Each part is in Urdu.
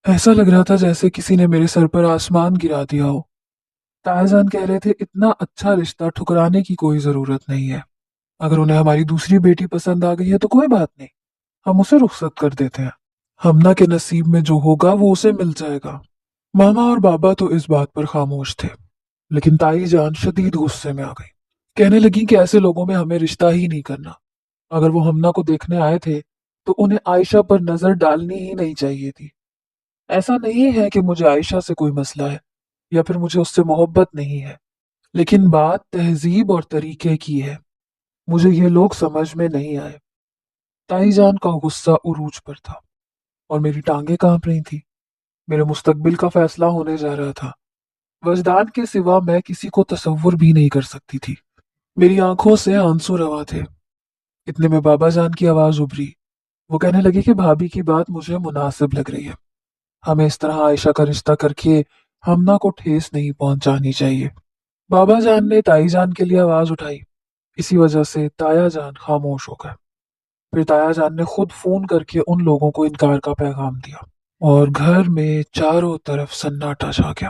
ایسا لگ رہا تھا جیسے کسی نے میرے سر پر آسمان گرا دیا ہو۔ تایا جان کہہ رہے تھے اتنا اچھا رشتہ ٹھکرانے کی کوئی ضرورت نہیں ہے۔ اگر انہیں ہماری دوسری بیٹی پسند آ گئی ہے تو کوئی بات نہیں، ہم اسے رخصت کر دیتے ہیں۔ ہمنا کے نصیب میں جو ہوگا وہ اسے مل جائے گا۔ ماما اور بابا تو اس بات پر خاموش تھے، لیکن تائی جان شدید غصے میں آ گئی۔ کہنے لگی کہ ایسے لوگوں میں ہمیں رشتہ ہی نہیں کرنا۔ اگر وہ ہمنا کو دیکھنے آئے تھے تو انہیں عائشہ پر نظر ڈالنی ہی نہیں چاہیے تھی۔ ایسا نہیں ہے کہ مجھے عائشہ سے کوئی مسئلہ ہے یا پھر مجھے اس سے محبت نہیں ہے، لیکن بات تہذیب اور طریقے کی ہے۔ مجھے یہ لوگ سمجھ میں نہیں آئے۔ تائی جان کا غصہ عروج پر تھا اور میری ٹانگیں کانپ رہی تھی۔ میرے مستقبل کا فیصلہ ہونے جا رہا تھا۔ وجدان کے سوا میں کسی کو تصور بھی نہیں کر سکتی تھی۔ میری آنکھوں سے آنسو روا تھے۔ اتنے میں بابا جان کی آواز ابھری۔ وہ کہنے لگے کہ بھابھی کی بات مجھے مناسب لگ رہی ہے۔ ہمیں اس طرح عائشہ کا رشتہ کر کے ہمنا کو ٹھیس نہیں پہنچانی چاہیے۔ بابا جان نے تائی جان کے لیے آواز اٹھائی۔ اسی وجہ سے تایا جان خاموش ہو گئے۔ پھر تایا جان نے خود فون کر کے ان لوگوں کو انکار کا پیغام دیا اور گھر میں چاروں طرف سناٹا چھا گیا۔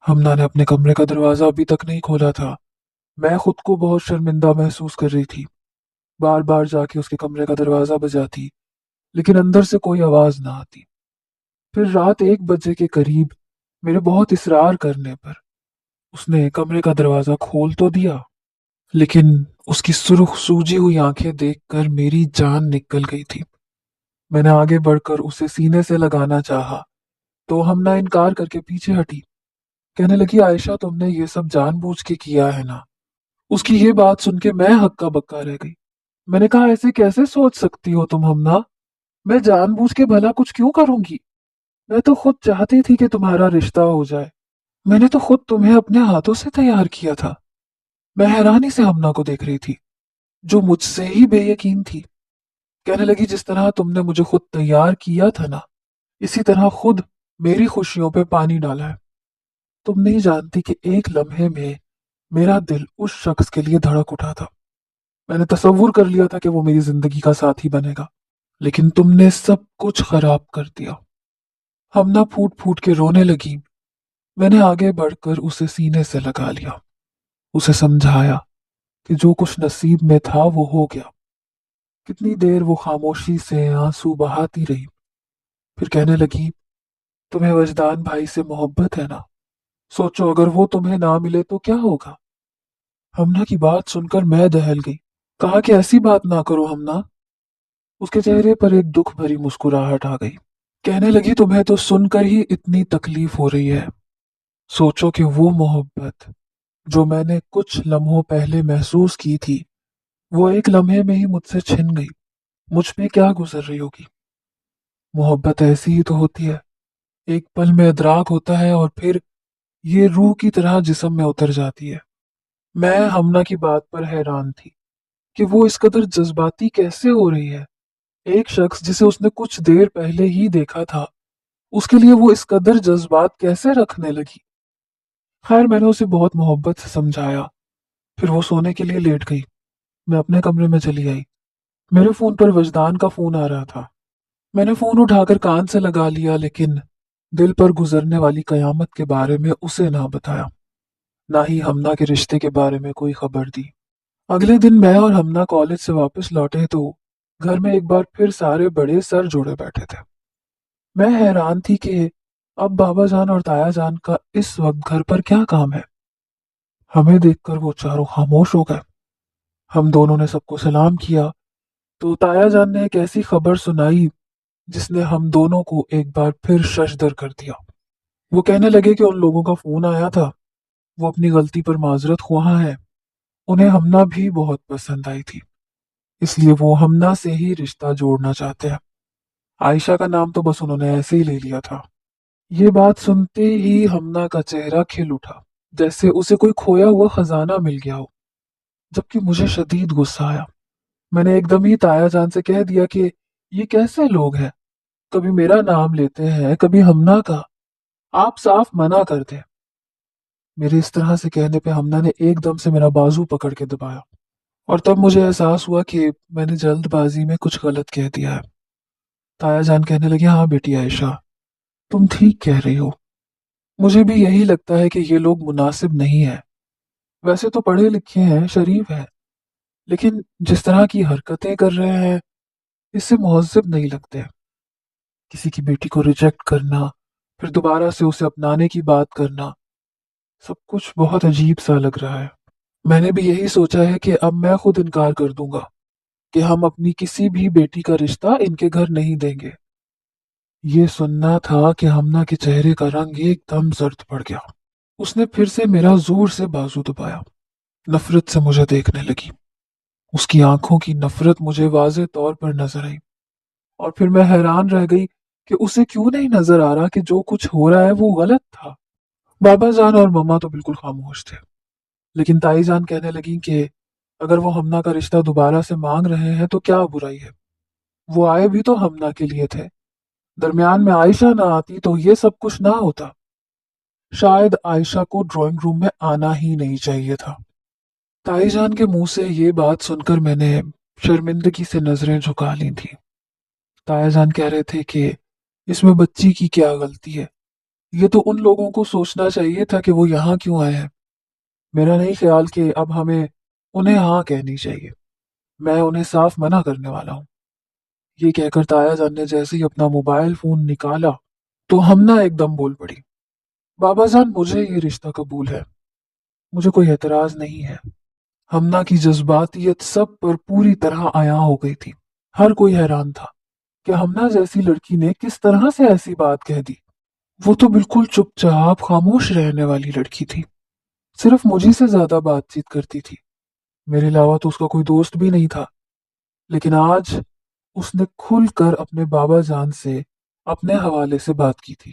ہمنا نے اپنے کمرے کا دروازہ ابھی تک نہیں کھولا تھا۔ میں خود کو بہت شرمندہ محسوس کر رہی تھی۔ بار بار جا کے اس کے کمرے کا دروازہ بجاتی، لیکن اندر سے کوئی آواز نہ آتی۔ پھر رات 1 بجے کے قریب میرے بہت اصرار کرنے پر اس نے کمرے کا دروازہ کھول تو دیا، لیکن اس کی سرخ سوجی ہوئی آنکھیں دیکھ کر میری جان نکل گئی تھی۔ میں نے آگے بڑھ کر اسے سینے سے لگانا چاہا تو ہمنا انکار کر کے پیچھے ہٹی۔ کہنے لگی عائشہ تم نے یہ سب جان بوجھ کے کیا ہے نا؟ اس کی یہ بات سن کے میں ہکا بکا رہ گئی۔ میں نے کہا ایسے کیسے سوچ سکتی ہو تم ہمنا؟ میں جان بوجھ کے بھلا کچھ کیوں کروں گی؟ میں تو خود چاہتی تھی کہ تمہارا رشتہ ہو جائے۔ میں نے تو خود تمہیں اپنے ہاتھوں سے تیار کیا تھا۔ میں حیرانی سے ہمنا کو دیکھ رہی تھی جو مجھ سے ہی بے یقین تھی۔ کہنے لگی جس طرح تم نے مجھے خود تیار کیا تھا نا، اسی طرح خود میری خوشیوں پہ پانی ڈالا ہے۔ تم نہیں جانتی کہ ایک لمحے میں میرا دل اس شخص کے لیے دھڑک اٹھا تھا۔ میں نے تصور کر لیا تھا کہ وہ میری زندگی کا ساتھی بنے گا، لیکن تم نے سب کچھ خراب کر دیا۔ ہمنا پھوٹ پھوٹ کے رونے لگی۔ میں نے آگے بڑھ کر اسے سینے سے لگا لیا، اسے سمجھایا کہ جو کچھ نصیب میں تھا وہ ہو گیا۔ کتنی دیر وہ خاموشی سے آنسو بہاتی رہی، پھر کہنے لگی تمہیں وجدان بھائی سے محبت ہے نا؟ سوچو اگر وہ تمہیں نہ ملے تو کیا ہوگا؟ ہمنا کی بات سن کر میں دہل گئی۔ کہا کہ ایسی بات نہ کرو ہمنا۔ اس کے چہرے پر ایک دکھ بھری مسکراہٹ آ گئی۔ کہنے لگی تمہیں تو سن کر ہی اتنی تکلیف ہو رہی ہے۔ سوچو کہ وہ محبت جو میں نے کچھ لمحوں پہلے محسوس کی تھی، وہ ایک لمحے میں ہی مجھ سے چھن گئی۔ مجھ پہ کیا گزر رہی ہوگی؟ محبت ایسی ہی تو ہوتی ہے، ایک پل میں ادراک ہوتا ہے اور پھر یہ روح کی طرح جسم میں اتر جاتی ہے۔ میں ہمنا کی بات پر حیران تھی کہ وہ اس قدر جذباتی کیسے ہو رہی ہے۔ ایک شخص جسے اس نے کچھ دیر پہلے ہی دیکھا تھا، اس کے لیے وہ اس قدر جذبات کیسے رکھنے لگی؟ خیر میں نے اسے بہت محبت سے سمجھایا، پھر وہ سونے کے لیے لیٹ گئی۔ میں اپنے کمرے میں چلی آئی۔ میرے فون پر وجدان کا فون آ رہا تھا۔ میں نے فون اٹھا کر کان سے لگا لیا، لیکن دل پر گزرنے والی قیامت کے بارے میں اسے نہ بتایا، نہ ہی ہمنا کے رشتے کے بارے میں کوئی خبر دی۔ اگلے دن میں اور ہمنا کالج سے واپس لوٹے تو گھر میں ایک بار پھر سارے بڑے سر جوڑے بیٹھے تھے۔ میں حیران تھی کہ اب بابا جان اور تایا جان کا اس وقت گھر پر کیا کام ہے۔ ہمیں دیکھ کر وہ چاروں خاموش ہو گئے۔ ہم دونوں نے سب کو سلام کیا تو تایا جان نے ایک ایسی خبر سنائی جس نے ہم دونوں کو ایک بار پھر ششدر کر دیا۔ وہ کہنے لگے کہ ان لوگوں کا فون آیا تھا، وہ اپنی غلطی پر معذرت خواہاں ہیں، انہیں ہمنا بھی بہت پسند آئی تھی، اس لیے وہ ہمنا سے ہی رشتہ جوڑنا چاہتے ہیں۔ عائشہ کا نام تو بس انہوں نے ایسے ہی لے لیا تھا۔ یہ بات سنتے ہی ہمنا کا چہرہ کھل اٹھا، جیسے اسے کوئی کھویا ہوا خزانہ مل گیا ہو، جبکہ مجھے شدید غصہ آیا۔ میں نے ایک دم ہی تایا جان سے کہہ دیا کہ یہ کیسے لوگ ہیں، کبھی میرا نام لیتے ہیں کبھی ہمنا کا، آپ صاف منع کر دیں۔ میرے اس طرح سے کہنے پہ ہمنا نے ایک دم سے میرا بازو پکڑ کے دبایا، اور تب مجھے احساس ہوا کہ میں نے جلد بازی میں کچھ غلط کہہ دیا ہے۔ تایا جان کہنے لگے ہاں بیٹی عائشہ، تم ٹھیک کہہ رہی ہو، مجھے بھی یہی لگتا ہے کہ یہ لوگ مناسب نہیں ہیں۔ ویسے تو پڑھے لکھے ہیں، شریف ہیں، لیکن جس طرح کی حرکتیں کر رہے ہیں اس سے مہذب نہیں لگتے۔ کسی کی بیٹی کو ریجیکٹ کرنا، پھر دوبارہ سے اسے اپنانے کی بات کرنا، سب کچھ بہت عجیب سا لگ رہا ہے۔ میں نے بھی یہی سوچا ہے کہ اب میں خود انکار کر دوں گا کہ ہم اپنی کسی بھی بیٹی کا رشتہ ان کے گھر نہیں دیں گے۔ یہ سننا تھا کہ ہمنا کے چہرے کا رنگ ایک دم زرد پڑ گیا۔ اس نے پھر سے میرا زور سے بازو دبایا، نفرت سے مجھے دیکھنے لگی۔ اس کی آنکھوں کی نفرت مجھے واضح طور پر نظر آئی، اور پھر میں حیران رہ گئی کہ اسے کیوں نہیں نظر آ رہا کہ جو کچھ ہو رہا ہے وہ غلط تھا۔ بابا جان اور مما تو بالکل خاموش تھے، لیکن تائی جان کہنے لگی کہ اگر وہ ہمنا کا رشتہ دوبارہ سے مانگ رہے ہیں تو کیا برائی ہے؟ وہ آئے بھی تو ہمنا کے لیے تھے، درمیان میں عائشہ نہ آتی تو یہ سب کچھ نہ ہوتا۔ شاید عائشہ کو ڈرائنگ روم میں آنا ہی نہیں چاہیے تھا۔ تائی جان کے منہ سے یہ بات سن کر میں نے شرمندگی سے نظریں جھکا لی تھی۔ تایا جان کہہ رہے تھے کہ اس میں بچی کی کیا غلطی ہے، یہ تو ان لوگوں کو سوچنا چاہیے تھا کہ وہ یہاں کیوں آئے ہیں۔ میرا نہیں خیال کہ اب ہمیں انہیں ہاں کہنی چاہیے، میں انہیں صاف منع کرنے والا ہوں۔ یہ کہہ کر تایا جان نے جیسے ہی اپنا موبائل فون نکالا تو ہمنا ایک دم بول پڑی، بابا جان مجھے یہ رشتہ قبول ہے، مجھے کوئی اعتراض نہیں ہے۔ ہمنا کی جذباتیت سب پر پوری طرح عیاں ہو گئی تھی۔ ہر کوئی حیران تھا کہ ہمنا جیسی لڑکی نے کس طرح سے ایسی بات کہہ دی۔ وہ تو بالکل چپ چاپ خاموش رہنے والی لڑکی تھی، صرف مجھے سے زیادہ بات چیت کرتی تھی، میرے علاوہ تو اس کا کوئی دوست بھی نہیں تھا۔ لیکن آج اس نے کھل کر اپنے بابا جان سے اپنے حوالے سے بات کی تھی۔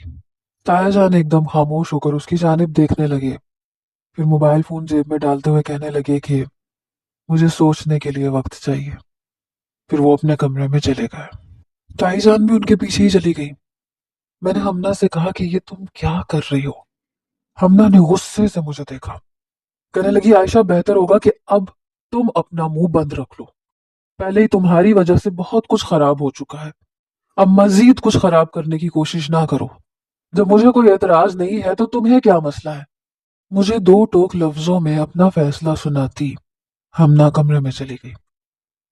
تایا جان ایک دم خاموش ہو کر اس کی جانب دیکھنے لگے، پھر موبائل فون جیب میں ڈالتے ہوئے کہنے لگے کہ مجھے سوچنے کے لیے وقت چاہیے۔ پھر وہ اپنے کمرے میں چلے گئے۔ تائی جان بھی ان کے پیچھے ہی چلی گئی۔ میں نے ہمنا سے کہا کہ یہ تم کیا کر رہی ہو؟ ہمنا نے غصے سے مجھے دیکھا، کہنے لگی عائشہ بہتر ہوگا کہ اب تم اپنا منہ بند رکھ لو، پہلے ہی تمہاری وجہ سے بہت کچھ خراب ہو چکا ہے، اب مزید کچھ خراب کرنے کی کوشش نہ کرو۔ جب مجھے کوئی اعتراض نہیں ہے تو تمہیں کیا مسئلہ ہے؟ مجھے دو ٹوک لفظوں میں اپنا فیصلہ سناتی ہمنا کمرے میں چلی گئی،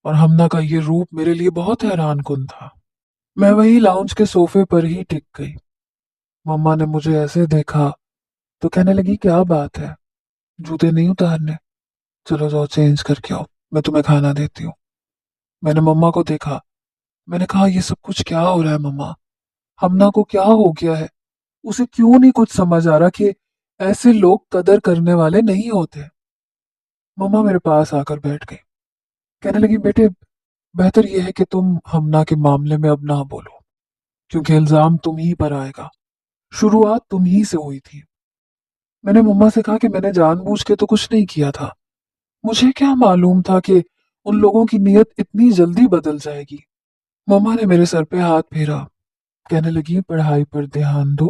اور ہمنا کا یہ روپ میرے لیے بہت حیران کن تھا۔ میں وہی لاؤنج کے صوفے پر ہی ٹک گئی۔ مما نے مجھے ایسے دیکھا تو کہنے لگی کیا بات ہے، جوتے نہیں اتارنے؟ چلو جاؤ چینج کر کے آؤ، میں تمہیں کھانا دیتی ہوں۔ میں نے مما کو دیکھا، میں نے کہا یہ سب کچھ کیا ہو رہا ہے مما؟ ہمنا کو کیا ہو گیا ہے؟ اسے کیوں نہیں کچھ سمجھ آ رہا کہ ایسے لوگ قدر کرنے والے نہیں ہوتے؟ مما میرے پاس آ کر بیٹھ گئی، کہنے لگی بیٹے بہتر یہ ہے کہ تم ہمنا کے معاملے میں اب نہ بولو، کیونکہ الزام تم ہی پر آئے گا، شروعات تم ہی سے ہوئی تھی۔ میں نے مما سے کہا کہ میں نے جان بوجھ کے تو کچھ نہیں کیا تھا، مجھے کیا معلوم تھا کہ ان لوگوں کی نیت اتنی جلدی بدل جائے گی۔ مما نے میرے سر پہ ہاتھ پھیرا، کہنے لگی پڑھائی پر دھیان دو،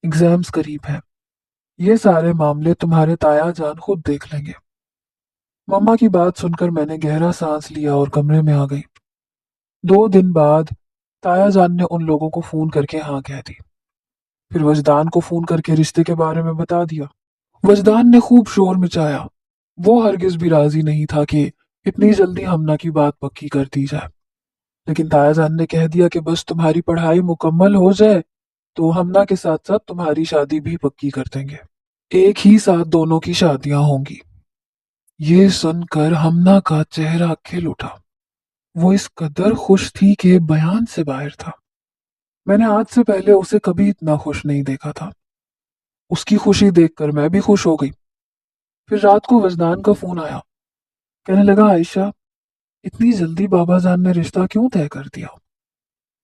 ایگزامز قریب ہیں، یہ سارے معاملے تمہارے تایا جان خود دیکھ لیں گے۔ مما کی بات سن کر میں نے گہرا سانس لیا اور کمرے میں آ گئی۔ 2 دن بعد تایا جان نے ان لوگوں کو فون کر کے ہاں کہہ دی، پھر وجدان کو فون کر کے رشتے کے بارے میں بتا دیا۔ وجدان نے خوب شور مچایا، وہ ہرگز بھی راضی نہیں تھا کہ اتنی جلدی ہمنا کی بات پکی کر دی جائے، لیکن تایا جان نے کہہ دیا کہ بس تمہاری پڑھائی مکمل ہو جائے تو ہمنا کے ساتھ ساتھ تمہاری شادی بھی پکی کر دیں گے، ایک ہی ساتھ دونوں کی شادیاں ہوں گی۔ یہ سن کر ہمنا کا چہرہ کھل اٹھا، وہ اس قدر خوش تھی کہ بیان سے باہر تھا۔ میں نے آج سے پہلے اسے کبھی اتنا خوش نہیں دیکھا تھا۔ اس کی خوشی دیکھ کر میں بھی خوش ہو گئی۔ پھر رات کو وجدان کا فون آیا، کہنے لگا عائشہ اتنی جلدی بابا جان نے رشتہ کیوں طے کر دیا؟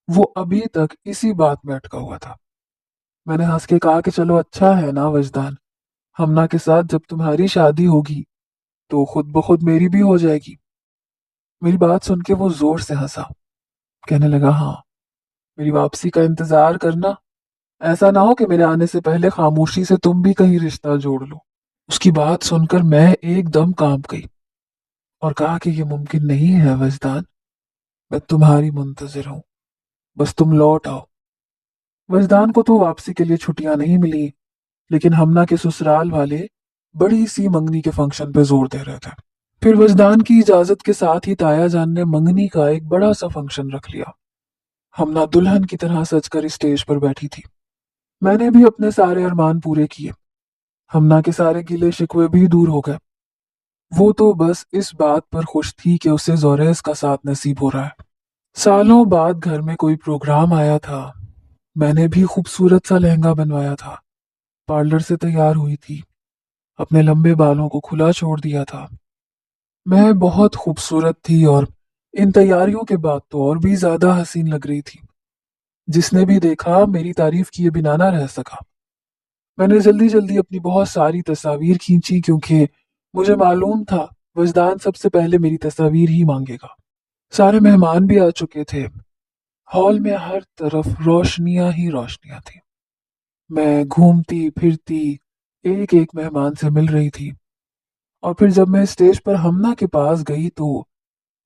وہ ابھی تک اسی بات میں اٹکا ہوا تھا۔ میں نے ہنس کے کہا کہ چلو اچھا ہے نا وجدان، ہمنا کے ساتھ جب تمہاری شادی ہوگی تو خود بخود میری بھی ہو جائے گی۔ میری بات سن کے وہ زور سے ہنسا، کہنے لگا ہاں میری واپسی کا انتظار کرنا، ایسا نہ ہو کہ میرے آنے سے پہلے خاموشی سے تم بھی کہیں رشتہ جوڑ لو۔ اس کی بات سن کر میں ایک دم کانپ گئی اور کہا کہ یہ ممکن نہیں ہے وجدان، میں تمہاری منتظر ہوں، بس تم لوٹ آؤ۔ وجدان کو تو واپسی کے لیے چھٹیاں نہیں ملی، لیکن ہمنا کے سسرال والے بڑی سی منگنی کے فنکشن پہ زور دے رہے تھے۔ پھر وجدان کی اجازت کے ساتھ ہی تایا جان نے منگنی کا ایک بڑا سا فنکشن رکھ لیا۔ ہمنا دلہن کی طرح سج کر اسٹیج پر بیٹھی تھی۔ میں نے بھی اپنے سارے ارمان پورے کیے۔ ہمنا کے سارے گلے شکوے بھی دور ہو گئے۔ وہ تو بس اس بات پر خوش تھی کہ اسے زوریز کا ساتھ نصیب ہو رہا ہے۔ سالوں بعد گھر میں کوئی پروگرام آیا تھا۔ میں نے بھی خوبصورت سا لہنگا بنوایا تھا، پارلر سے تیار ہوئی تھی، اپنے لمبے بالوں کو کھلا چھوڑ دیا تھا۔ میں بہت خوبصورت تھی اور ان تیاریوں کے بعد تو اور بھی زیادہ حسین لگ رہی تھی۔ جس نے بھی دیکھا میری تعریف کیے بنا نہ رہ سکا۔ میں نے جلدی جلدی اپنی بہت ساری تصاویر کھینچی کیونکہ مجھے معلوم تھا وجدان سب سے پہلے میری تصاویر ہی مانگے گا۔ سارے مہمان بھی آ چکے تھے۔ ہال میں ہر طرف روشنیاں ہی روشنیاں تھیں۔ میں گھومتی پھرتی ایک ایک مہمان سے مل رہی تھی، اور پھر جب میں اسٹیج پر ہمنا کے پاس گئی تو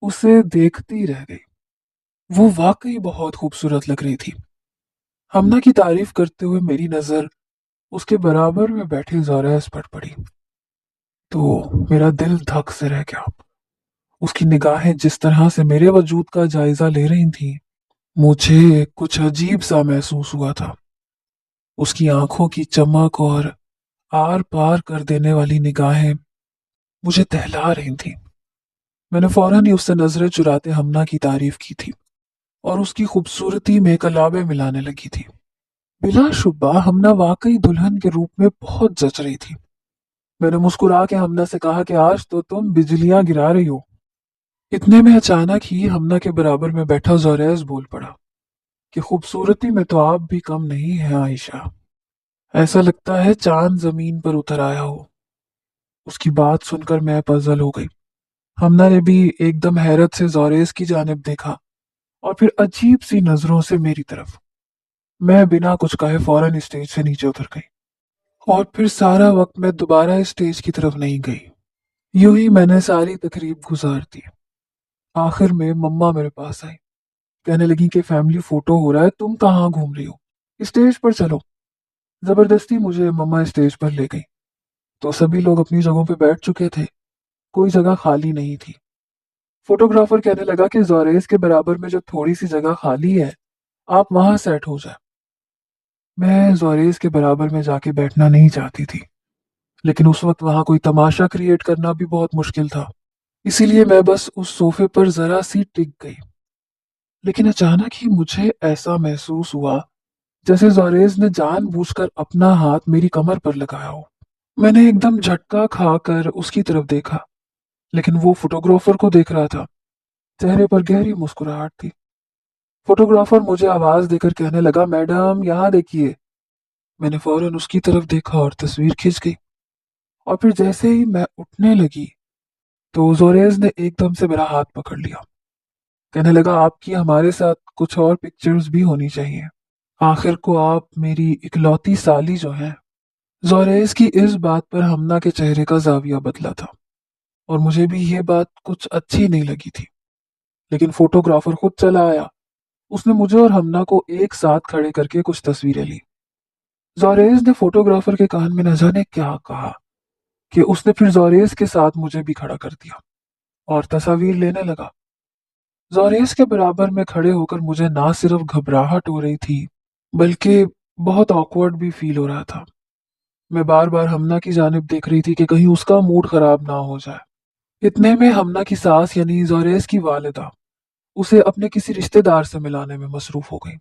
اسے دیکھتی رہ گئی۔ وہ واقعی بہت خوبصورت لگ رہی تھی۔ ہمنا کی تعریف کرتے ہوئے میری نظر اس کے برابر میں بیٹھے زوریز پر پڑی تو میرا دل دھک سے رہ گیا۔ اس کی نگاہیں جس طرح سے میرے وجود کا جائزہ لے رہی تھیں، مجھے کچھ عجیب سا محسوس ہوا تھا۔ اس کی آنکھوں کی چمک اور آر پار کر دینے والی نگاہیں مجھے دہلا رہی تھیں۔ میں نے فوراً ہی اس سے نظریں چراتے ہمنا کی تعریف کی تھی اور اس کی خوبصورتی میں کلابیں ملانے لگی تھی۔ بلا شبہ ہمنا واقعی دلہن کے روپ میں بہت جچ رہی تھی۔ میں نے مسکرا کے ہمنا سے کہا کہ آج تو تم بجلیاں گرا رہی ہو۔ اتنے میں اچانک ہی ہمنا کے برابر میں بیٹھا زوریز بول پڑا کہ خوبصورتی میں تو آپ بھی کم نہیں ہیں عائشہ، ایسا لگتا ہے چاند زمین پر اتر آیا ہو۔ اس کی بات سن کر میں پزل ہو گئی۔ ہمنا نے بھی ایک دم حیرت سے زوریز کی جانب دیکھا اور پھر عجیب سی نظروں سے میری طرف۔ میں بنا کچھ کہے فوراً اسٹیج سے نیچے اتر گئی اور پھر سارا وقت میں دوبارہ اسٹیج کی طرف نہیں گئی۔ یوں ہی میں نے ساری تقریب گزار دی۔ آخر میں مما میرے پاس آئی، کہنے لگی کہ فیملی فوٹو ہو رہا ہے، تم کہاں گھوم رہی ہو، اسٹیج پر چلو۔ زبردستی مجھے مما اسٹیج پر لے گئی تو سبھی لوگ اپنی جگہوں پہ بیٹھ چکے تھے، کوئی جگہ خالی نہیں تھی۔ فوٹوگرافر کہنے لگا کہ زوریز کے برابر میں جو تھوڑی سی جگہ خالی ہے آپ وہاں سیٹ ہو جائے۔ میں زوریز کے برابر میں جا کے بیٹھنا نہیں چاہتی تھی، لیکن اس وقت وہاں کوئی تماشا کریٹ کرنا بھی بہت مشکل تھا، اسی لیے میں بس اس صوفے پر ذرا سی ٹک گئی۔ لیکن اچانک ہی مجھے ایسا محسوس ہوا جیسے زوریز نے جان بوجھ کر اپنا ہاتھ میری کمر پر لگایا ہو۔ میں نے ایک دم جھٹکا کھا کر اس کی طرف دیکھا، لیکن وہ فوٹوگرافر کو دیکھ رہا تھا۔ چہرے پر گہری مسکراہٹ تھی۔ فوٹوگرافر مجھے آواز دے کر کہنے لگا، میڈم یہاں دیکھیے۔ میں نے فوراً اس کی طرف دیکھا اور تصویر کھنچ گئی، اور پھر جیسے ہی میں اٹھنے لگی تو زوریز نے ایک دم سے میرا ہاتھ پکڑ لیا، کہنے لگا آپ کی ہمارے ساتھ کچھ اور پکچرز بھی ہونی چاہیے، آخر کو آپ میری اکلوتی سالی جو ہیں۔ زوریز کی اس بات پر ہمنا کے چہرے کا زاویہ بدلا تھا اور مجھے بھی یہ بات کچھ اچھی نہیں لگی تھی، لیکن فوٹوگرافر خود چلا آیا۔ اس نے مجھے اور ہمنا کو ایک ساتھ کھڑے کر کے کچھ تصویریں لی۔ زوریز نے فوٹوگرافر کے کان میں نہ جانے کیا کہا کہ اس نے پھر زوریز کے ساتھ مجھے بھی کھڑا کر دیا اور تصاویر لینے لگا۔ زوریز کے برابر میں کھڑے ہو کر مجھے نہ صرف گھبراہٹ ہو رہی تھی بلکہ بہت آکورڈ بھی فیل ہو رہا تھا۔ میں بار بار ہمنا کی جانب دیکھ رہی تھی کہ کہیں اس کا موڈ خراب نہ ہو جائے۔ اتنے میں ہمنا کی ساس یعنی زوریز کی والدہ اسے اپنے کسی رشتہ دار سے ملانے میں مصروف ہو گئی،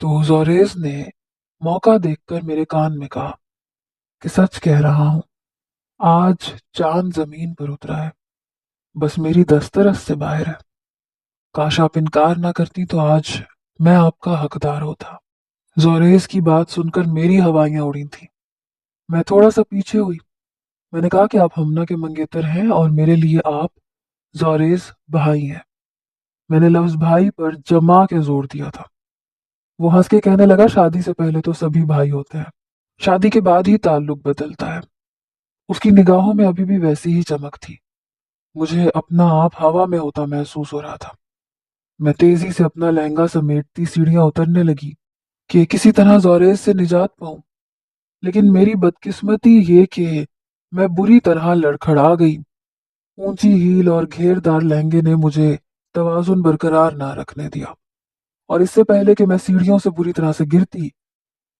تو زوریز نے موقع دیکھ کر میرے کان میں کہا کہ سچ کہہ رہا ہوں، آج چاند زمین پر اترا ہے، بس میری دسترس سے باہر ہے۔ کاش آپ انکار نہ کرتی تو آج میں آپ کا حقدار ہوتا۔ زوریز کی بات سن کر میری ہوائیاں اڑی تھیں۔ میں تھوڑا سا پیچھے ہوئی۔ میں نے کہا کہ آپ ہمنا کے منگیتر ہیں اور میرے لیے آپ زوریز بھائی ہیں۔ میں نے لفظ بھائی پر جما کے زور دیا تھا۔ وہ ہنس کے کہنے لگا، شادی سے پہلے تو سبھی بھائی ہوتے ہیں، شادی کے بعد ہی تعلق بدلتا ہے۔ اس کی نگاہوں میں ابھی بھی ویسی ہی چمک تھی۔ مجھے اپنا آپ ہوا میں ہوتا محسوس ہو رہا تھا۔ میں تیزی سے اپنا لہنگا سمیٹتی سیڑھیاں اترنے لگی کہ کسی طرح زوریز سے نجات پاؤں، لیکن میری بدقسمتی یہ کہ میں بری طرح لڑکھڑا گئی۔ اونچی ہیل اور گھیردار لہنگے نے مجھے توازن برقرار نہ رکھنے دیا، اور اس سے پہلے کہ میں سیڑھیوں سے بری طرح سے گرتی،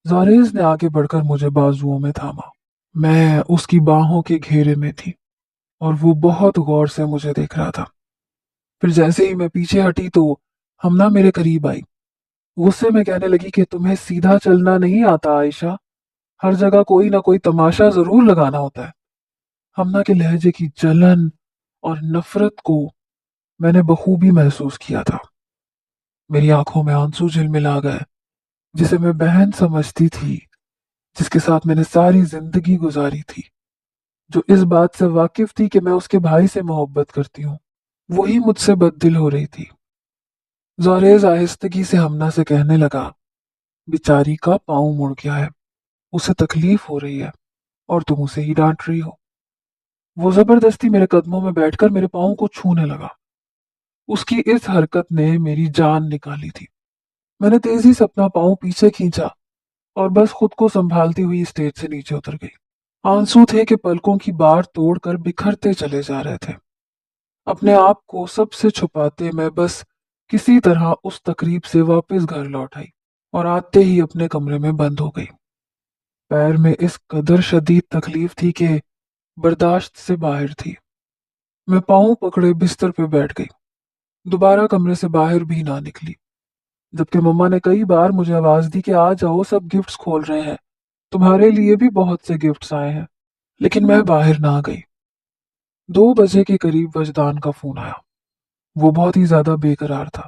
زوریز نے آگے بڑھ کر مجھے بازوؤں میں تھاما۔ میں اس کی باہوں کے گھیرے میں تھی اور وہ بہت غور سے مجھے دیکھ رہا تھا۔ پھر جیسے ہی میں پیچھے ہٹی تو ہمنا میرے قریب آئی۔ غصے میں کہنے لگی کہ تمہیں سیدھا چلنا نہیں آتا عائشہ، ہر جگہ کوئی نہ کوئی تماشا ضرور لگانا ہوتا ہے۔ ہمنا کے لہجے کی جلن اور نفرت کو میں نے بخوبی محسوس کیا تھا۔ میری آنکھوں میں آنسو جھلملا گئے، جسے میں بہن سمجھتی تھی، جس کے ساتھ میں نے ساری زندگی گزاری تھی، جو اس بات سے واقف تھی کہ میں اس کے بھائی سے محبت کرتی ہوں، وہی مجھ سے بد دل ہو رہی تھی۔ زوریز آہستگی سے ہمنا سے کہنے لگا، بیچاری کا پاؤں مڑ گیا ہے، اسے تکلیف ہو رہی ہے اور تم اسے ہی ڈانٹ رہی ہو۔ وہ زبردستی میرے قدموں میں بیٹھ کر میرے پاؤں کو چھونے لگا۔ اس کی اس حرکت نے میری جان نکالی تھی۔ میں نے تیزی سے اپنا پاؤں پیچھے کھینچا اور بس خود کو سنبھالتی ہوئی اسٹیج سے نیچے اتر گئی۔ آنسو تھے کہ پلکوں کی بار توڑ کر بکھرتے چلے جا رہے تھے۔ اپنے آپ کو سب سے چھپاتے میں بس کسی طرح اس تقریب سے واپس گھر لوٹ آئی اور آتے ہی اپنے کمرے میں بند ہو گئی۔ پیر میں اس قدر شدید تکلیف تھی کہ برداشت سے باہر تھی۔ میں پاؤں پکڑے بستر پہ بیٹھ گئی، دوبارہ کمرے سے باہر بھی نہ نکلی، جبکہ مما نے کئی بار مجھے آواز دی کہ آ جاؤ، سب گفٹس کھول رہے ہیں، تمہارے لیے بھی بہت سے گفٹس آئے ہیں، لیکن میں باہر نہ گئی۔ 2 بجے کے قریب وجدان کا فون آیا۔ وہ بہت ہی زیادہ بے قرار تھا،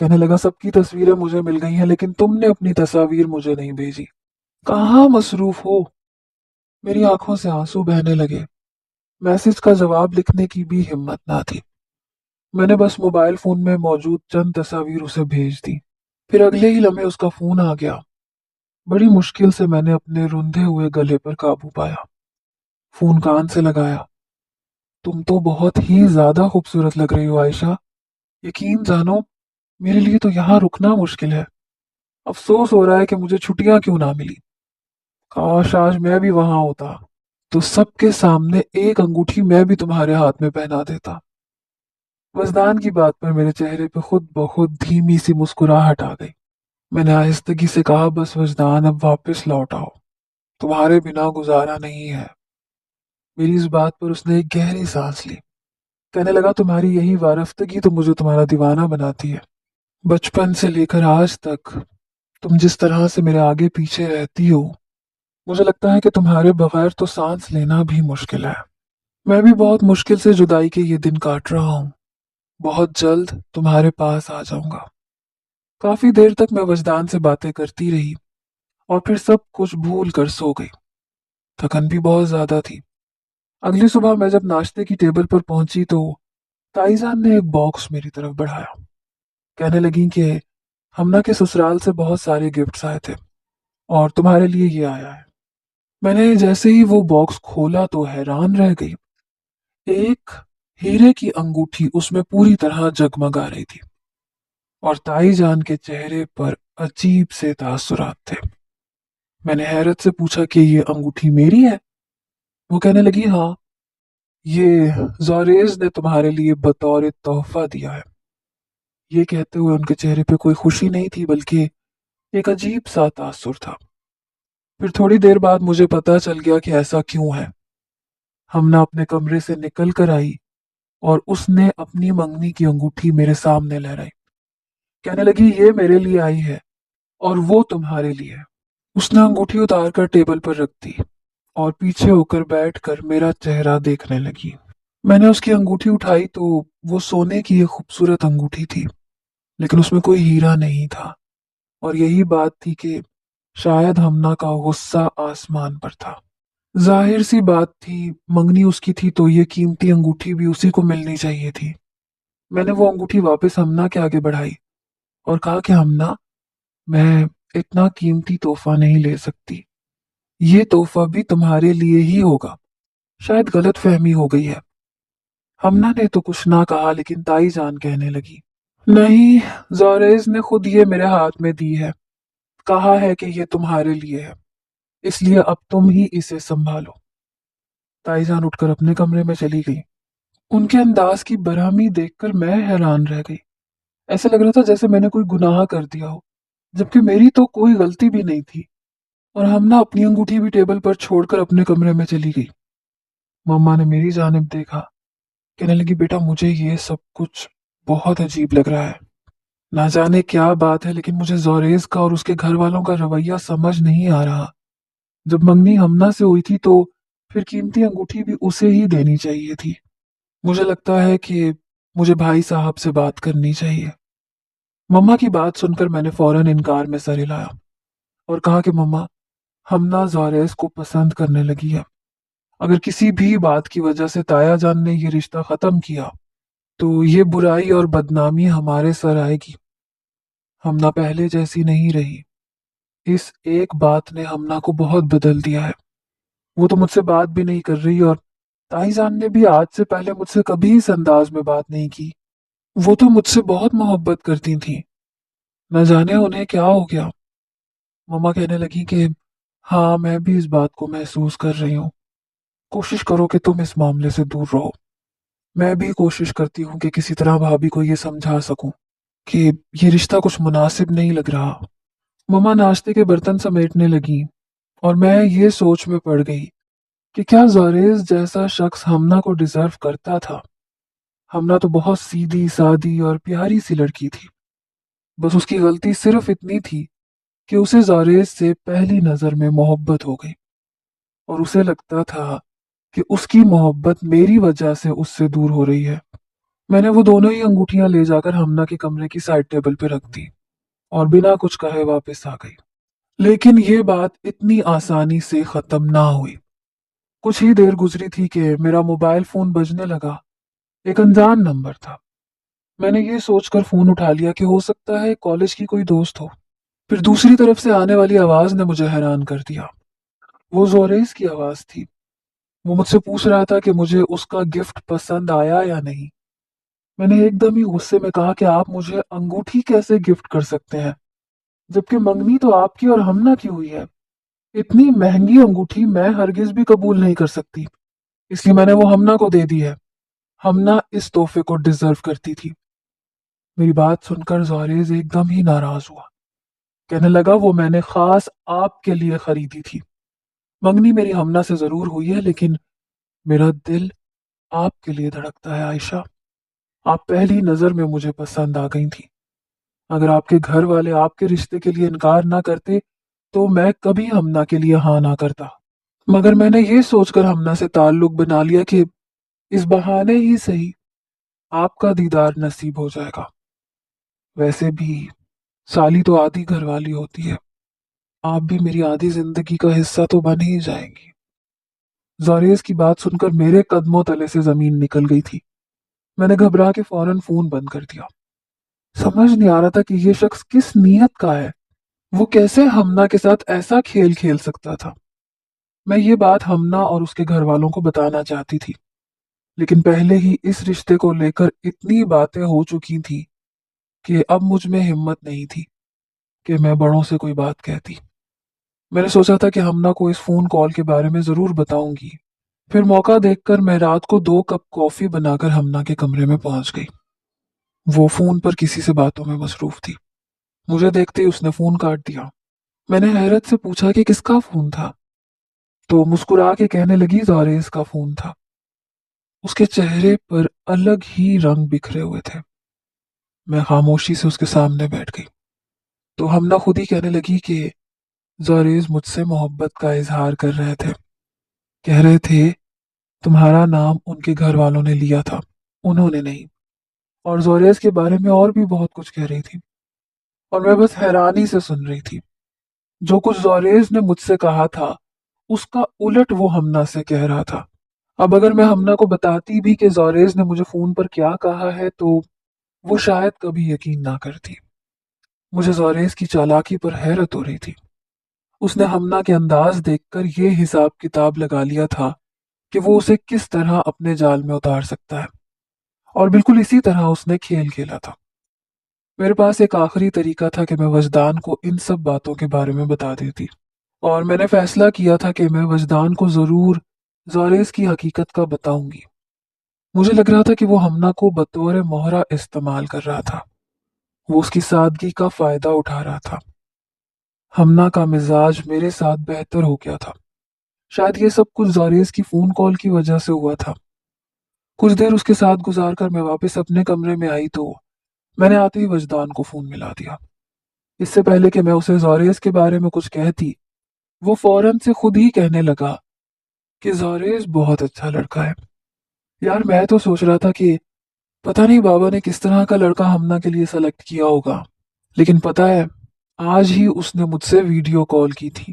کہنے لگا سب کی تصویریں مجھے مل گئی ہیں لیکن تم نے اپنی تصاویر مجھے نہیں بھیجی، کہاں مصروف ہو؟ میری آنکھوں سے آنسو بہنے لگے۔ میسج کا جواب لکھنے کی بھی ہمت نہ تھی۔ میں نے بس موبائل فون میں موجود چند تصاویر اسے بھیج دی۔ پھر اگلے ہی لمحے اس کا فون آ گیا۔ بڑی مشکل سے میں نے اپنے روندھے ہوئے گلے پر قابو پایا، فون کان سے لگایا۔ تم تو بہت ہی زیادہ خوبصورت لگ رہی ہو عائشہ، یقین جانو میرے لیے تو یہاں رکنا مشکل ہے۔ افسوس ہو رہا ہے کہ مجھے چھٹیاں کیوں نہ ملی، کاش آج میں بھی وہاں ہوتا تو سب کے سامنے ایک انگوٹھی میں بھی تمہارے ہاتھ میں پہنا دیتا۔ وزدان کی بات پر میرے چہرے پہ خود بخود دھیمی سی مسکراہٹ آ گئی۔ میں نے آہستگی سے کہا، بس وجدان اب واپس لوٹ آؤ، تمہارے بنا گزارا نہیں ہے۔ میری اس بات پر اس نے ایک گہری سانس لی، کہنے لگا تمہاری یہی وارفتگی تو مجھے تمہارا دیوانہ بناتی ہے۔ بچپن سے لے کر آج تک تم جس طرح سے میرے آگے پیچھے رہتی ہو، مجھے لگتا ہے کہ تمہارے بغیر تو سانس لینا بھی مشکل ہے۔ میں بھی بہت مشکل سے جدائی کے یہ دن کاٹ رہا ہوں، بہت جلد تمہارے پاس آ جاؤں گا۔ کافی دیر تک میں وجدان سے باتیں کرتی رہی اور پھر سب کچھ بھول کر سو گئی۔ تھکن بھی بہت زیادہ تھی۔ اگلی صبح میں جب ناشتے کی ٹیبل پر پہنچی تو تائی جان نے ایک باکس میری طرف بڑھایا، کہنے لگی کہ ہمنا کے سسرال سے بہت سارے گفٹس آئے تھے اور تمہارے لیے یہ آیا ہے۔ میں نے جیسے ہی وہ باکس کھولا تو حیران رہ گئی۔ ایک ہیرے کی انگوٹھی اس میں پوری طرح جگمگا رہی تھی اور تائی جان کے چہرے پر عجیب سے تاثرات تھے۔ میں نے حیرت سے پوچھا کہ یہ انگوٹھی میری ہے؟ وہ کہنے لگی ہاں، یہ زوریز نے تمہارے لیے بطور تحفہ دیا ہے۔ یہ کہتے ہوئے ان کے چہرے پہ کوئی خوشی نہیں تھی بلکہ ایک عجیب سا تاثر تھا۔ پھر تھوڑی دیر بعد مجھے پتا چل گیا کہ ایسا کیوں ہے۔ ہمنا اپنے کمرے سے نکل کر آئی اور اس نے اپنی منگنی کی انگوٹھی میرے سامنے لہرائی، کہنے لگی یہ میرے لیے آئی ہے اور وہ تمہارے لیے۔ اس نے انگوٹھی اتار کر ٹیبل پر رکھ دی اور پیچھے ہو کر بیٹھ کر میرا چہرہ دیکھنے لگی۔ میں نے اس کی انگوٹھی اٹھائی تو وہ سونے کی ایک خوبصورت انگوٹھی تھی، لیکن اس میں کوئی ہیرا نہیں تھا، اور یہی بات تھی کہ شاید ہمنا کا غصہ آسمان پر تھا۔ ظاہر سی بات تھی، منگنی اس کی تھی تو یہ قیمتی انگوٹھی بھی اسی کو ملنی چاہیے تھی۔ میں نے وہ انگوٹھی واپس ہمنا کے آگے بڑھائی اور کہا کہ ہمنا، میں اتنا قیمتی تحفہ نہیں لے سکتی، یہ تحفہ بھی تمہارے لیے ہی ہوگا، شاید غلط فہمی ہو گئی ہے۔ ہمنا نے تو کچھ نہ کہا لیکن تائی جان کہنے لگی، نہیں، زوریز نے خود یہ میرے ہاتھ میں دی ہے، کہا ہے کہ یہ تمہارے لیے ہے، اس لیے اب تم ہی اسے سنبھالو۔ تائی جان اٹھ کر اپنے کمرے میں چلی گئی۔ ان کے انداز کی برہمی دیکھ کر میں حیران رہ گئی۔ ایسے لگ رہا تھا جیسے میں نے کوئی گناہ کر دیا ہو، جبکہ میری تو کوئی غلطی بھی نہیں تھی۔ اور ہم نہ اپنی انگوٹھی بھی ٹیبل پر چھوڑ کر اپنے کمرے میں چلی گئی۔ مما نے میری جانب دیکھا، کہنے لگی بیٹا مجھے یہ سب کچھ بہت عجیب لگ رہا ہے۔ نہ جانے کیا بات ہے لیکن مجھے زوریز کا اور اس کے گھر والوں کا رویہ سمجھ نہیں آ رہا۔ جب منگنی ہمنا سے ہوئی تھی تو پھر قیمتی انگوٹھی بھی اسے ہی دینی چاہیے تھی۔ مجھے لگتا ہے کہ مجھے بھائی صاحب سے بات کرنی چاہیے۔ مما کی بات سن کر میں نے فوراً انکار میں سر ہلایا اور کہا کہ مما، ہمنا زوریز کو پسند کرنے لگی ہے۔ اگر کسی بھی بات کی وجہ سے تایا جان نے یہ رشتہ ختم کیا تو یہ برائی اور بدنامی ہمارے سر آئے گی۔ ہمنا پہلے جیسی نہیں رہی۔ اس ایک بات نے ہمنا کو بہت بدل دیا ہے۔ وہ تو مجھ سے بات بھی نہیں کر رہی، اور تائی جان نے بھی آج سے پہلے مجھ سے کبھی اس انداز میں بات نہیں کی۔ وہ تو مجھ سے بہت محبت کرتی تھیں، نہ جانے انہیں کیا ہو گیا۔ مما کہنے لگی کہ ہاں میں بھی اس بات کو محسوس کر رہی ہوں۔ کوشش کرو کہ تم اس معاملے سے دور رہو۔ میں بھی کوشش کرتی ہوں کہ کسی طرح بھابھی کو یہ سمجھا سکوں کہ یہ رشتہ کچھ مناسب نہیں لگ رہا۔ مما ناشتے کے برتن سمیٹنے لگی اور میں یہ سوچ میں پڑ گئی کہ کیا زوریز جیسا شخص ہمنا کو ڈیزرو کرتا تھا۔ ہمنا تو بہت سیدھی سادی اور پیاری سی لڑکی تھی۔ بس اس کی غلطی صرف اتنی تھی کہ اسے زوریز سے پہلی نظر میں محبت ہو گئی، اور اسے لگتا تھا کہ اس کی محبت میری وجہ سے اس سے دور ہو رہی ہے۔ میں نے وہ دونوں ہی انگوٹھیاں لے جا کر ہمنا کے کمرے کی سائڈ ٹیبل پہ رکھ دی اور بنا کچھ کہے واپس آ گئی۔ لیکن یہ بات اتنی آسانی سے ختم نہ ہوئی۔ کچھ ہی دیر گزری تھی کہ میرا موبائل فون بجنے لگا۔ ایک انجان نمبر تھا۔ میں نے یہ سوچ کر فون اٹھا لیا کہ ہو سکتا ہے کالج کی کوئی دوست ہو۔ پھر دوسری طرف سے آنے والی آواز نے مجھے حیران کر دیا۔ وہ زوریز کی آواز تھی۔ وہ مجھ سے پوچھ رہا تھا کہ مجھے اس کا گفٹ پسند آیا یا نہیں۔ میں نے ایک دم ہی غصے میں کہا کہ آپ مجھے انگوٹھی کیسے گفٹ کر سکتے ہیں، جبکہ منگنی تو آپ کی اور ہمنا کی ہوئی ہے۔ اتنی مہنگی انگوٹھی میں ہرگز بھی قبول نہیں کر سکتی، اس لیے میں نے وہ ہمنا کو دے دی ہے۔ ہمنا اس تحفے کو ڈیزرو کرتی تھی۔ میری بات سن کر زوریز ایک دم ہی ناراض ہوا، کہنے لگا وہ میں نے خاص آپ کے لیے خریدی تھی۔ منگنی میری ہمنا سے ضرور ہوئی ہے لیکن میرا دل آپ کے لیے دھڑکتا ہے عائشہ۔ آپ پہلی نظر میں مجھے پسند آ گئی تھی۔ اگر آپ کے گھر والے آپ کے رشتے کے لیے انکار نہ کرتے تو میں کبھی ہمنا کے لیے ہاں نہ کرتا، مگر میں نے یہ سوچ کر ہمنا سے تعلق بنا لیا کہ اس بہانے ہی صحیح آپ کا دیدار نصیب ہو جائے گا۔ ویسے بھی سالی تو آدھی گھر والی ہوتی ہے، آپ بھی میری آدھی زندگی کا حصہ تو بن ہی جائیں گی۔ زوریز کی بات سن کر میرے قدموں تلے سے زمین نکل گئی تھی۔ میں نے گھبرا کے فوراً فون بند کر دیا۔ سمجھ نہیں آ رہا تھا کہ یہ شخص کس نیت کا ہے۔ وہ کیسے ہمنا کے ساتھ ایسا کھیل کھیل سکتا تھا۔ میں یہ بات ہمنا اور اس کے گھر والوں کو بتانا چاہتی تھی، لیکن پہلے ہی اس رشتے کو لے کر اتنی باتیں ہو چکی تھی کہ اب مجھ میں ہمت نہیں تھی کہ میں بڑوں سے کوئی بات کہتی۔ میں نے سوچا تھا کہ ہمنا کو اس فون کال کے بارے میں ضرور بتاؤں گی۔ پھر موقع دیکھ کر میں رات کو 2 کپ کافی بنا کر ہمنا کے کمرے میں پہنچ گئی۔ وہ فون پر کسی سے باتوں میں مصروف تھی۔ مجھے دیکھتے ہی اس نے فون کاٹ دیا۔ میں نے حیرت سے پوچھا کہ کس کا فون تھا، تو مسکرا کے کہنے لگی زوریز کا فون تھا۔ اس کے چہرے پر الگ ہی رنگ بکھرے ہوئے تھے۔ میں خاموشی سے اس کے سامنے بیٹھ گئی تو ہمنا خود ہی کہنے لگی کہ زوریز مجھ سے محبت کا اظہار کر رہے تھے، کہہ رہے تھے تمہارا نام ان کے گھر والوں نے لیا تھا، انہوں نے نہیں، اور زوریز کے بارے میں اور بھی بہت کچھ کہہ رہی تھی، اور میں بس حیرانی سے سن رہی تھی۔ جو کچھ زوریز نے مجھ سے کہا تھا اس کا الٹ وہ ہمنا سے کہہ رہا تھا۔ اب اگر میں ہمنا کو بتاتی بھی کہ زوریز نے مجھے فون پر کیا کہا ہے تو وہ شاید کبھی یقین نہ کرتی۔ مجھے زوریز کی چالاکی پر حیرت ہو رہی تھی۔ اس نے ہمنا کے انداز دیکھ کر یہ حساب کتاب لگا لیا تھا کہ وہ اسے کس طرح اپنے جال میں اتار سکتا ہے، اور بالکل اسی طرح اس نے کھیل کھیلا تھا۔ میرے پاس ایک آخری طریقہ تھا کہ میں وجدان کو ان سب باتوں کے بارے میں بتا دیتی، اور میں نے فیصلہ کیا تھا کہ میں وجدان کو ضرور زوریز کی حقیقت کا بتاؤں گی۔ مجھے لگ رہا تھا کہ وہ ہمنا کو بطور مہرہ استعمال کر رہا تھا، وہ اس کی سادگی کا فائدہ اٹھا رہا تھا۔ ہمنا کا مزاج میرے ساتھ بہتر ہو گیا تھا، شاید یہ سب کچھ زوریز کی فون کال کی وجہ سے ہوا تھا۔ کچھ دیر اس کے ساتھ گزار کر میں واپس اپنے کمرے میں آئی تو میں نے آتے ہی وجدان کو فون ملا دیا۔ اس سے پہلے کہ میں اسے زوریز کے بارے میں کچھ کہتی، وہ فوراً سے خود ہی کہنے لگا کہ زوریز بہت اچھا لڑکا ہے۔ یار میں تو سوچ رہا تھا کہ پتہ نہیں بابا نے کس طرح کا لڑکا ہمنا کے لیے سلیکٹ کیا ہوگا، لیکن پتہ ہے آج ہی اس نے مجھ سے ویڈیو کال کی تھی،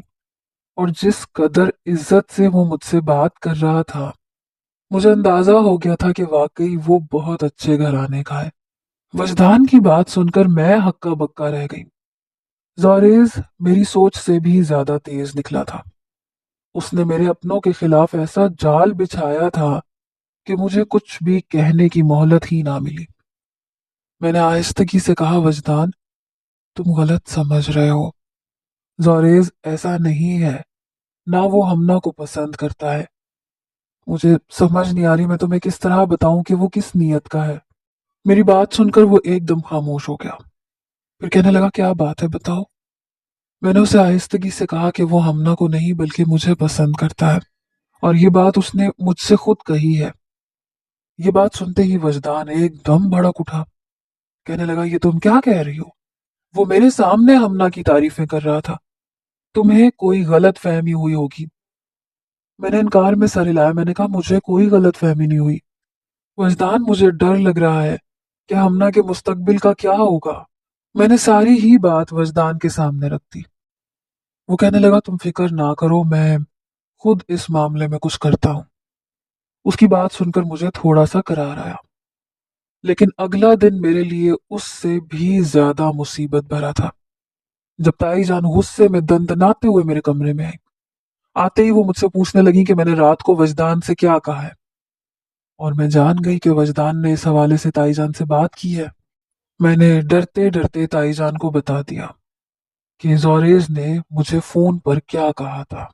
اور جس قدر عزت سے وہ مجھ سے بات کر رہا تھا، مجھے اندازہ ہو گیا تھا کہ واقعی وہ بہت اچھے گھرانے کا ہے۔ وجدان کی بات سن کر میں ہکا بکا رہ گئی۔ زوریز میری سوچ سے بھی زیادہ تیز نکلا تھا۔ اس نے میرے اپنوں کے خلاف ایسا جال بچھایا تھا کہ مجھے کچھ بھی کہنے کی مہلت ہی نہ ملی۔ میں نے آہستگی سے کہا، وجدان تم غلط سمجھ رہے ہو، زوریز ایسا نہیں ہے، نہ وہ ہمنا کو پسند کرتا ہے۔ مجھے سمجھ نہیں آ رہی میں تمہیں کس طرح بتاؤں کہ وہ کس نیت کا ہے۔ میری بات سن کر وہ ایک دم خاموش ہو گیا، پھر کہنے لگا، کیا بات ہے بتاؤ۔ میں نے اسے آہستگی سے کہا کہ وہ ہمنا کو نہیں بلکہ مجھے پسند کرتا ہے، اور یہ بات اس نے مجھ سے خود کہی ہے۔ یہ بات سنتے ہی وجدان ایک دم بھڑک اٹھا، کہنے لگا، یہ تم کیا کہہ رہی ہو؟ وہ میرے سامنے ہمنا کی تعریفیں کر رہا تھا، تمہیں کوئی غلط فہمی ہوئی ہوگی۔ میں نے انکار میں سر ہلایا، میں نے کہا، مجھے کوئی غلط فہمی نہیں ہوئی وجدان، مجھے ڈر لگ رہا ہے کہ ہمنا کے مستقبل کا کیا ہوگا۔ میں نے ساری ہی بات وجدان کے سامنے رکھ دی۔ وہ کہنے لگا، تم فکر نہ کرو، میں خود اس معاملے میں کچھ کرتا ہوں۔ اس کی بات سن کر مجھے تھوڑا سا قرار آیا، لیکن اگلا دن میرے لیے اس سے بھی زیادہ مصیبت بھرا تھا۔ جب تائی جان غصے میں دندناتے ہوئے میرے کمرے میں آئی، آتے ہی وہ مجھ سے پوچھنے لگی کہ میں نے رات کو وجدان سے کیا کہا ہے، اور میں جان گئی کہ وجدان نے اس حوالے سے تائی جان سے بات کی ہے۔ میں نے ڈرتے ڈرتے تائی جان کو بتا دیا کہ زوریز نے مجھے فون پر کیا کہا تھا۔